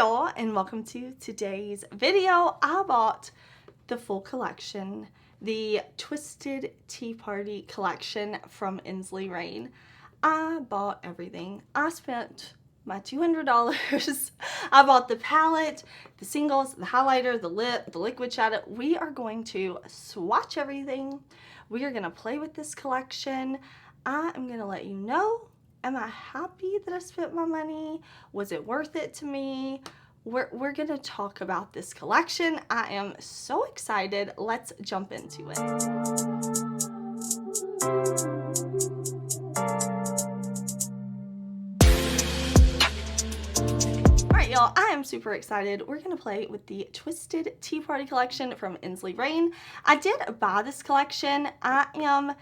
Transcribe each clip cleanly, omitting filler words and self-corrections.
y'all, and welcome to today's video. I bought the full collection, the Twisted Tea Party collection from Ensley. I bought everything. I spent my $200. I bought the palette, the singles, the highlighter, the lip, the liquid shadow. We are going to swatch everything. We are going to play with this collection. I am going to let you know, am I happy that I spent my money? Was it worth it to me? We're going to talk about this collection. I am so excited. Let's jump into it. Y'all, I am super excited. We're gonna play with the Twisted Tea Party collection from Ensley. I did buy this collection. I am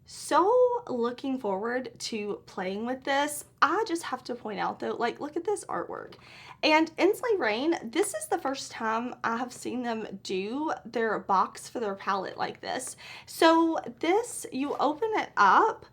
so looking forward to playing with this. I just have to point out though, like, look at this artwork. And Ensley, this is the first time I have seen them do their box for their palette like this. So this, you open it up,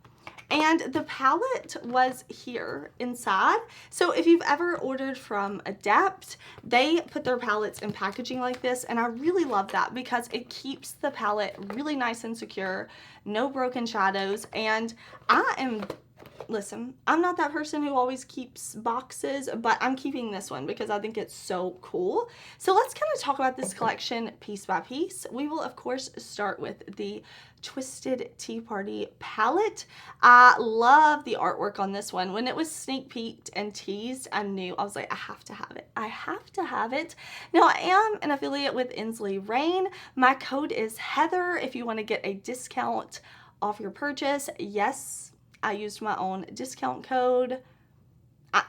and the palette was here inside. So if you've ever ordered from Adept, they put their palettes in packaging like this, and I really love that because it keeps the palette really nice and secure, no broken shadows. And listen, I'm not that person who always keeps boxes, but I'm keeping this one because I think it's so cool. So let's kind of talk about this collection piece by piece. We will, of course, start with the Twisted Tea Party palette. I love the artwork on this one. When it was sneak peeked and teased, I knew, I was like, I have to have it. I have to have it. Now, I am an affiliate with Ensley. My code is Heather if you want to get a discount off your purchase. Yes, I used my own discount code.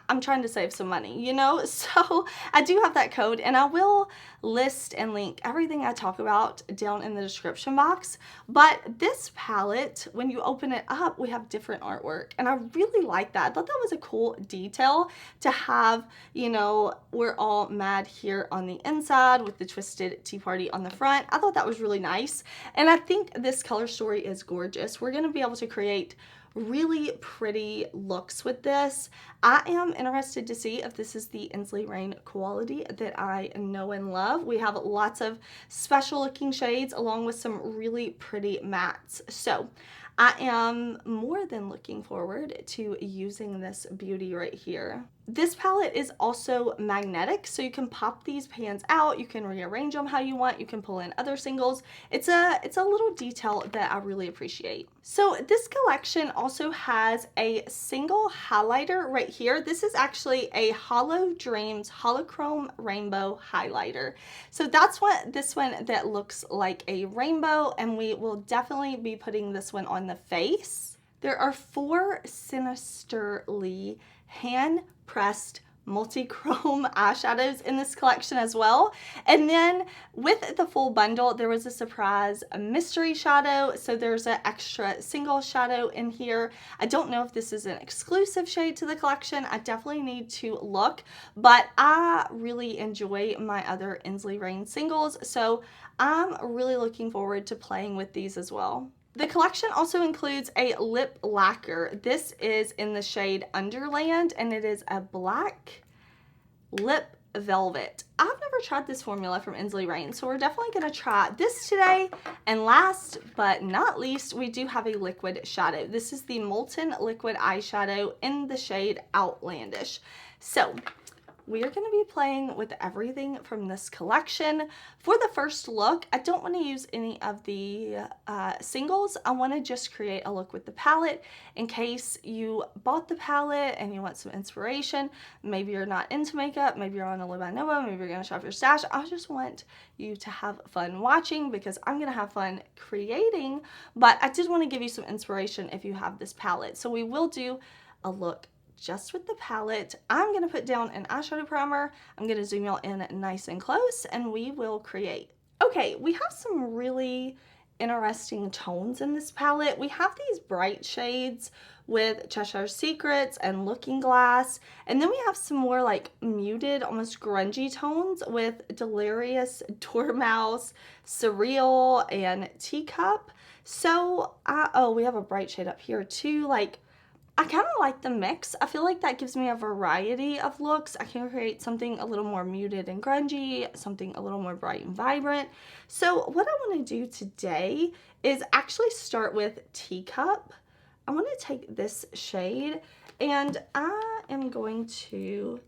I'm trying to save some money, you know? So I do have that code, and I will list and link everything I talk about down in the description box. But this palette, when you open it up, we have different artwork, and I really like that. I thought that was a cool detail to have, you know, we're all mad here on the inside with the Twisted Tea Party on the front. I thought that was really nice, and I think this color story is gorgeous. We're going to be able to create really pretty looks with this. I am interested to see if this is the Ensley quality that I know and love. We have lots of special looking shades along with some really pretty mattes. So I am more than looking forward to using this beauty right here. This palette is also magnetic, so you can pop these pans out, you can rearrange them how you want, you can pull in other singles. It's a little detail that I really appreciate. So this collection also has a single highlighter right here. This is actually a Hollow Dreams Holochrome Rainbow highlighter. So that's what this one that looks like a rainbow, and we will definitely be putting this one on the face. There are 4 sinisterly hand-pressed multi-chrome eyeshadows in this collection as well. And then with the full bundle, there was a surprise mystery shadow. So there's an extra single shadow in here. I don't know if this is an exclusive shade to the collection. I definitely need to look, but I really enjoy my other Ensley singles. So I'm really looking forward to playing with these as well. The collection also includes a lip lacquer. This is in the shade Underland, and it is a black lip velvet. I've never tried this formula from Ensley, so we're definitely going to try this today. And last but not least, we do have a liquid shadow. This is the Molten Liquid Eyeshadow in the shade Outlandish. So we are going to be playing with everything from this collection. For the first look, I don't want to use any of the singles. I want to just create a look with the palette in case you bought the palette and you want some inspiration. Maybe you're not into makeup, maybe you're on a Loba, maybe you're going to shop your stash. I just want you to have fun watching because I'm going to have fun creating, but I did want to give you some inspiration if you have this palette. So we will do a look just with the palette. I'm going to put down an eyeshadow primer. I'm going to zoom y'all in nice and close, and we will create. Okay, we have some really interesting tones in this palette. We have these bright shades with Cheshire Secrets and Looking Glass, and then we have some more like muted, almost grungy tones with Delirious, Dormouse, Surreal, and Teacup. So, oh, we have a bright shade up here too, like I kind of like the mix. I feel like that gives me a variety of looks. I can create something a little more muted and grungy, something a little more bright and vibrant. So what I want to do today is actually start with Teacup. I want to take this shade and I am going to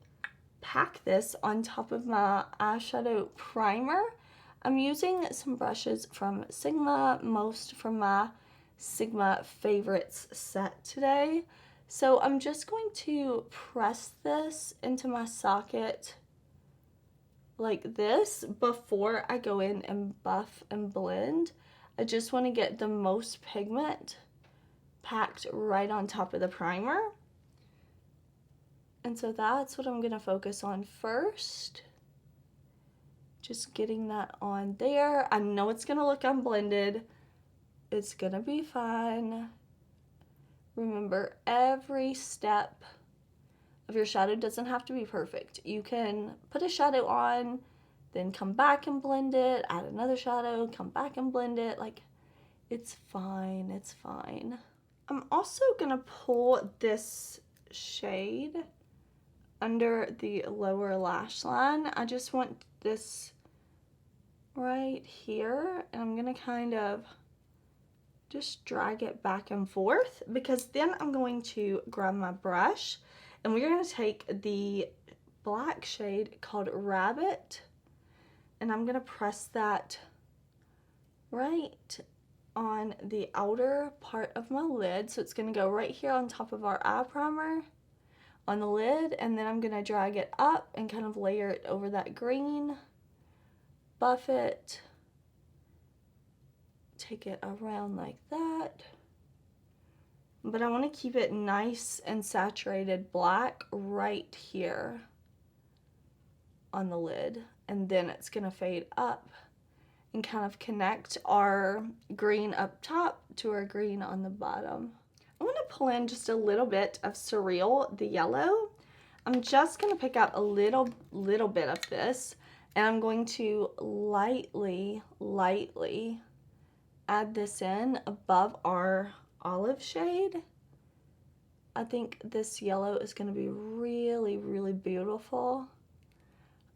pack this on top of my eyeshadow primer. I'm using some brushes from Sigma, most from my Sigma Favorites set today. So I'm just going to press this into my socket like this before I go in and buff and blend. I just want to get the most pigment packed right on top of the primer. And so that's what I'm going to focus on first. Just getting that on there. I know it's going to look unblended. It's going to be fine. Remember, every step of your shadow doesn't have to be perfect. You can put a shadow on, then come back and blend it, add another shadow, come back and blend it. Like, it's fine, it's fine. I'm also going to pull this shade under the lower lash line. I just want this right here, and I'm going to kind of just drag it back and forth, because then I'm going to grab my brush and we're going to take the black shade called Rabbit, and I'm going to press that right on the outer part of my lid. So it's going to go right here on top of our eye primer on the lid, and then I'm going to drag it up and kind of layer it over that green, buff it, take it around like that. But I want to keep it nice and saturated black right here on the lid, and then it's going to fade up and kind of connect our green up top to our green on the bottom. I'm going to pull in just a little bit of Surreal, the yellow. I'm just going to pick out a little bit of this, and I'm going to lightly add this in above our olive shade. I think this yellow is going to be really beautiful.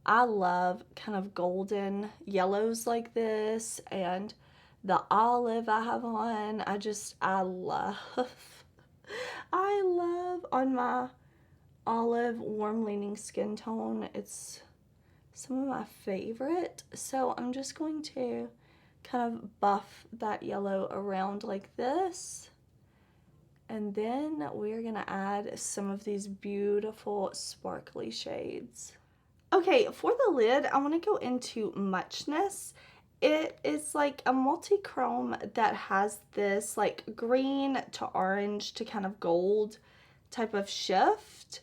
I love kind of golden yellows like this, and the olive I have on, I love on my olive warm leaning skin tone. It's some of my favorite. So I'm just going to kind of buff that yellow around like this, and then we're gonna add some of these beautiful sparkly shades. Okay, for the lid, I want to go into Muchness. It is like a multi-chrome that has this like green to orange to kind of gold type of shift.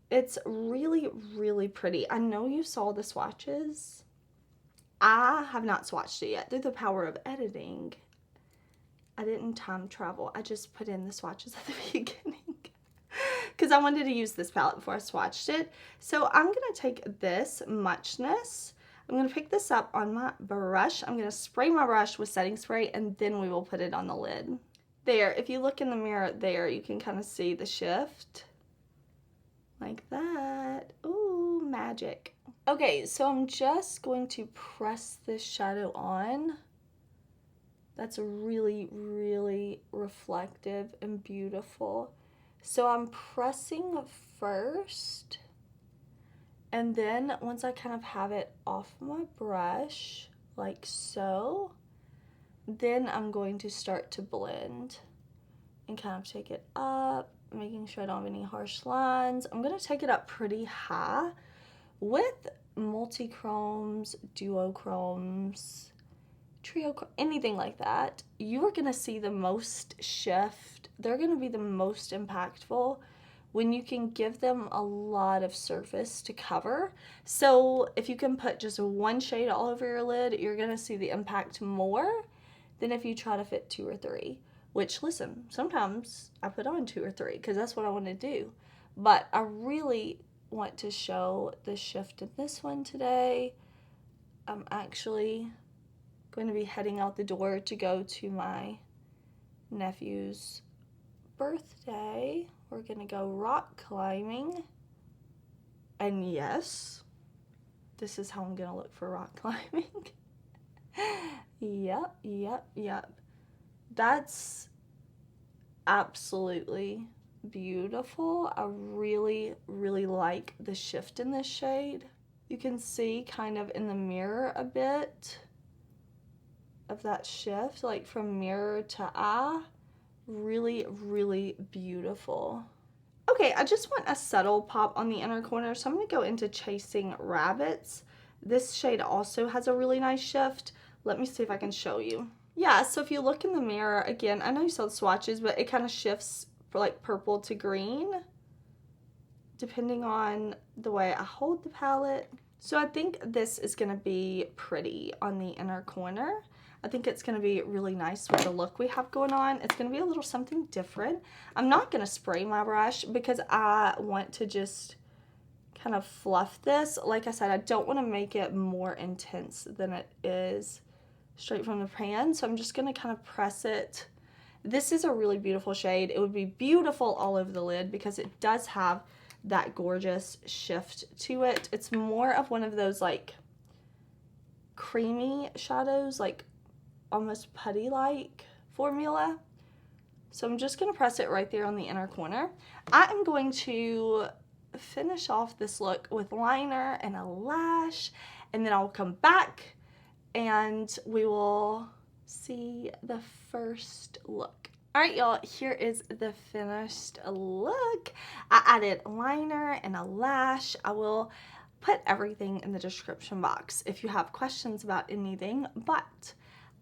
It's really pretty. I know you saw the swatches. I have not swatched it yet. Through the power of editing, I didn't time travel. I just put in the swatches at the beginning because I wanted to use this palette before I swatched it. So I'm going to take this Muchness. I'm going to pick this up on my brush. I'm going to spray my brush with setting spray, and then we will put it on the lid. There, if you look in the mirror there, you can kind of see the shift. Like that. Ooh, magic. Okay, so I'm just going to press this shadow on. That's really reflective and beautiful. So I'm pressing first, and then once I kind of have it off my brush, like so, then I'm going to start to blend and kind of take it up, making sure I don't have any harsh lines. I'm going to take it up pretty high with multi-chromes, duochromes, trio, anything like that. You are going to see the most shift. They're going to be the most impactful when you can give them a lot of surface to cover. So if you can put just one shade all over your lid, you're going to see the impact more than if you try to fit 2 or 3. Which, listen, sometimes I put on 2 or 3 because that's what I want to do. But I really want to show the shift in this one today. I'm actually going to be heading out the door to go to my nephew's birthday we're gonna go rock climbing. And yes, this is how I'm gonna look for rock climbing. Yep. That's absolutely beautiful. I really like the shift in this shade. You can see kind of in the mirror a bit of that shift, like from mirror to eye. Really beautiful. Okay, I just want a subtle pop on the inner corner, so I'm going to go into Chasing Rabbits. This shade also has a really nice shift. Let me see if I can show you. Yeah, so if you look in the mirror, again, I know you saw the swatches, but it kind of shifts for like purple to green, depending on the way I hold the palette. So I think this is going to be pretty on the inner corner. I think it's going to be really nice with the look we have going on. It's going to be a little something different. I'm not going to spray my brush because I want to just kind of fluff this. Like I said, I don't want to make it more intense than it is straight from the pan. So I'm just going to kind of press it. This is a really beautiful shade. It would be beautiful all over the lid because it does have that gorgeous shift to it. It's more of one of those like creamy shadows, like almost putty-like formula. So I'm just going to press it right there on the inner corner. I am going to finish off this look with liner and a lash, and then I'll come back and we will see the first look. All right, y'all, here is the finished look. I added liner and a lash. I will put everything in the description box if you have questions about anything, but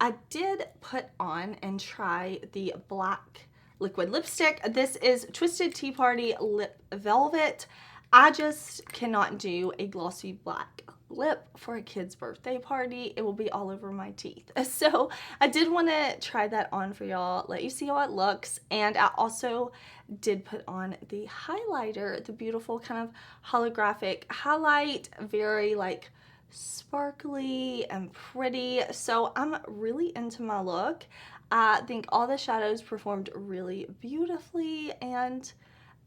I did put on and try the black liquid lipstick. This is Twisted Tea Party Lip Velvet. I just cannot do a glossy black lip for a kid's birthday party. It will be all over my teeth. So I did want to try that on for y'all, let you see how it looks. And I also did put on the highlighter, the beautiful kind of holographic highlight, very like sparkly and pretty. So I'm really into my look. I think all the shadows performed really beautifully and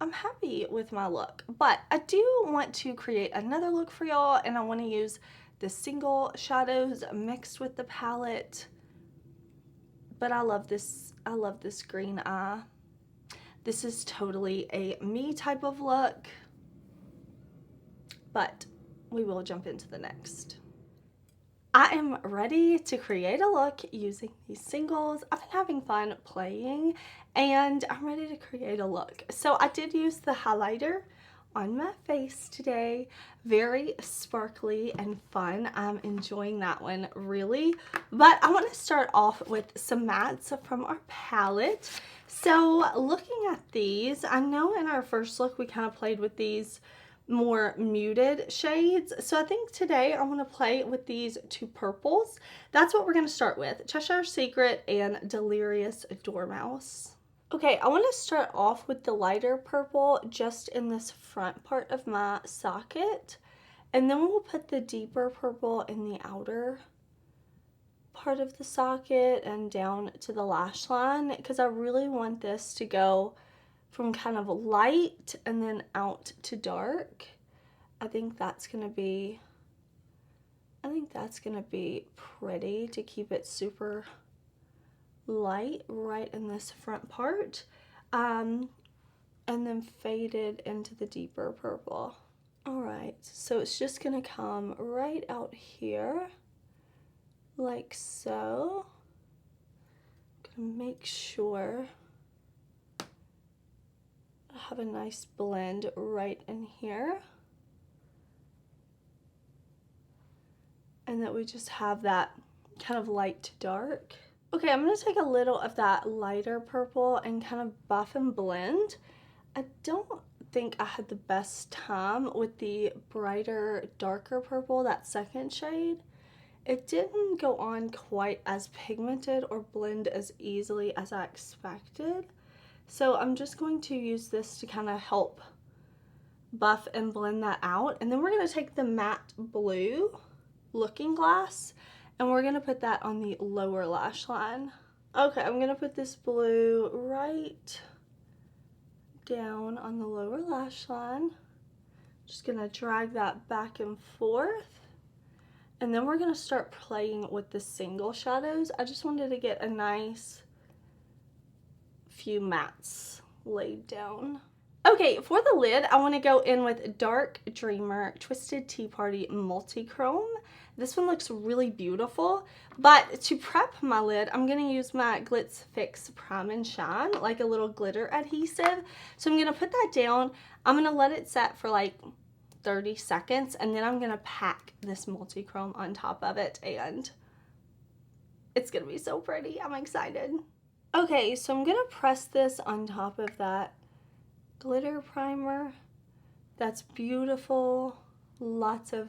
I'm happy with my look. But I do want to create another look for y'all, and I want to use the single shadows mixed with the palette. But I love this green eye. This is totally a me type of look. But we will jump into the next. I am ready to create a look using these singles. I've been having fun playing and I'm ready to create a look. So I did use the highlighter on my face today. Very sparkly and fun. I'm enjoying that one really. But I want to start off with some mattes from our palette. So looking at these, I know in our first look we kind of played with these more muted shades. So I think today I want to play with these two purples. That's what we're going to start with. Cheshire Secret and Delirious Dormouse. Okay, I want to start off with the lighter purple just in this front part of my socket. And then we'll put the deeper purple in the outer part of the socket and down to the lash line because I really want this to go from kind of light and then out to dark. I think that's gonna be pretty to keep it super light right in this front part. And then faded into the deeper purple. All right, so it's just gonna come right out here like so. I'm gonna make sure have a nice blend right in here, and that we just have that kind of light to dark. Okay, I'm going to take a little of that lighter purple and kind of buff and blend. I don't think I had the best time with the brighter, darker purple, that second shade. It didn't go on quite as pigmented or blend as easily as I expected. So I'm just going to use this to kind of help buff and blend that out. And then we're going to take the matte blue Looking Glass and we're going to put that on the lower lash line. Okay, I'm going to put this blue right down on the lower lash line. Just gonna drag that back and forth. And then we're gonna start playing with the single shadows. I just wanted to get a nice few mattes laid down. Okay, for the lid, I want to go in with Dark Dreamer Twisted Tea Party Multichrome. This one looks really beautiful, but to prep my lid, I'm going to use my Glitz Fix Prime and Shine, like a little glitter adhesive. So I'm going to put that down. I'm going to let it set for like 30 seconds, and then I'm going to pack this multichrome on top of it, and it's going to be so pretty. I'm excited. Okay, so I'm going to press this on top of that glitter primer. That's beautiful. Lots of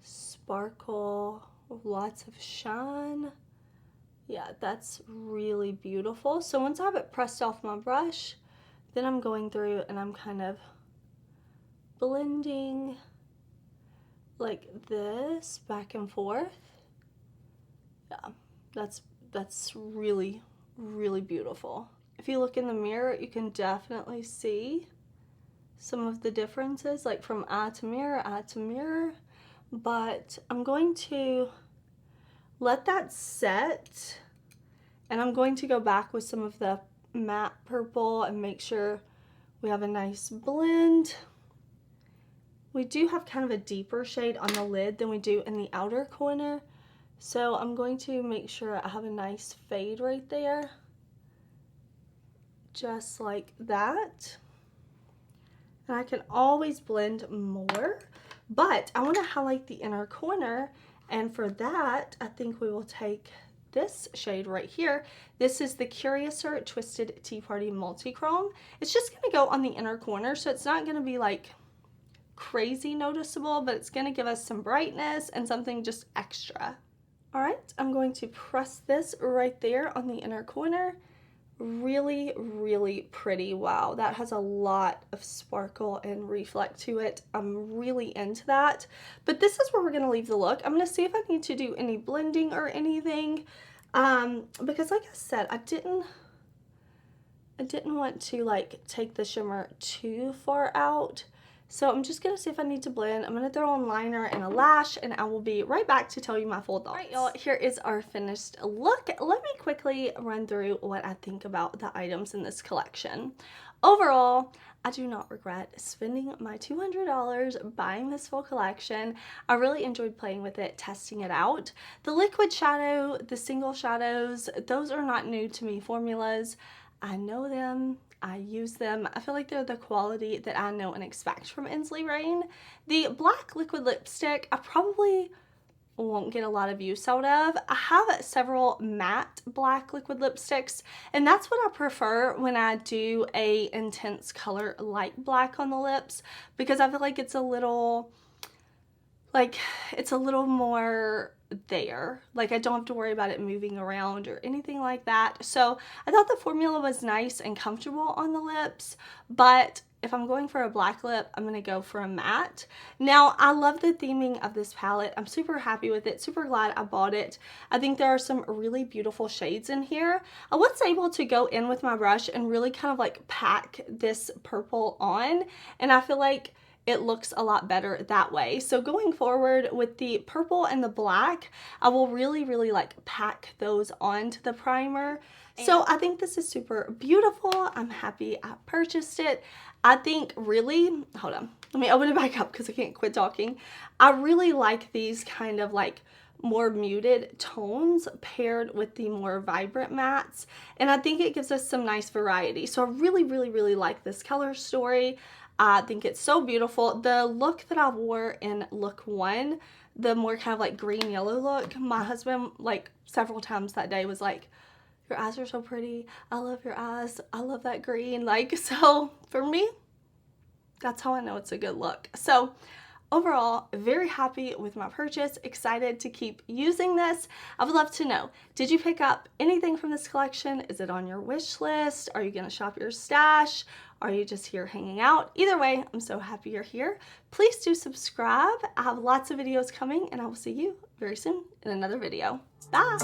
sparkle, lots of shine. Yeah, that's really beautiful. So once I have it pressed off my brush, then I'm going through and I'm kind of blending like this back and forth. Yeah, that's really, really beautiful. If you look in the mirror, you can definitely see some of the differences, like from eye to mirror, but I'm going to let that set, and I'm going to go back with some of the matte purple and make sure we have a nice blend. We do have kind of a deeper shade on the lid than we do in the outer corner, so I'm going to make sure I have a nice fade right there. Just like that. And I can always blend more, but I want to highlight the inner corner, and for that I think we will take this shade right here. This is the Curiouser Twisted Tea Party Multichrome. It's just going to go on the inner corner, so it's not going to be like crazy noticeable, but it's going to give us some brightness and something just extra. Alright, I'm going to press this right there on the inner corner. Really, really pretty. Wow, that has a lot of sparkle and reflect to it. I'm really into that. But this is where we're going to leave the look. I'm going to see if I need to do any blending or anything. Because like I said, I didn't want to like take the shimmer too far out. So I'm just going to see if I need to blend. I'm going to throw on liner and a lash, and I will be right back to tell you my full thoughts. Alright, y'all, here is our finished look. Let me quickly run through what I think about the items in this collection. Overall, I do not regret spending my $200 buying this full collection. I really enjoyed playing with it, testing it out. The liquid shadow, the single shadows, those are not new to me formulas. I know them. I use them. I feel like they're the quality that I know and expect from Ensley Rain. The black liquid lipstick, I probably won't get a lot of use out of. I have several matte black liquid lipsticks, and that's what I prefer when I do a intense color like black on the lips, because I feel like it's a little more there. Like, I don't have to worry about it moving around or anything like that. So I thought the formula was nice and comfortable on the lips, but if I'm going for a black lip, I'm going to go for a matte. Now, I love the theming of this palette. I'm super happy with it, super glad I bought it. I think there are some really beautiful shades in here. I was able to go in with my brush and really kind of like pack this purple on, and I feel like it looks a lot better that way. So going forward with the purple and the black, I will really, really like pack those onto the primer. So I think this is super beautiful. I'm happy I purchased it. I think really, hold on, let me open it back up because I can't quit talking. I really like these kind of like more muted tones paired with the more vibrant mattes, and I think it gives us some nice variety. So I really, really, really like this color story. I think it's so beautiful. The look that I wore in look 1, the more kind of like green yellow look, my husband like several times that day was like, your eyes are so pretty. I love your eyes. I love that green. Like, so for me, that's how I know it's a good look. So overall, very happy with my purchase, excited to keep using this. I would love to know, did you pick up anything from this collection? Is it on your wish list? Are you gonna shop your stash? Are you just here hanging out? Either way, I'm so happy you're here. Please do subscribe. I have lots of videos coming, and I will see you very soon in another video. Bye!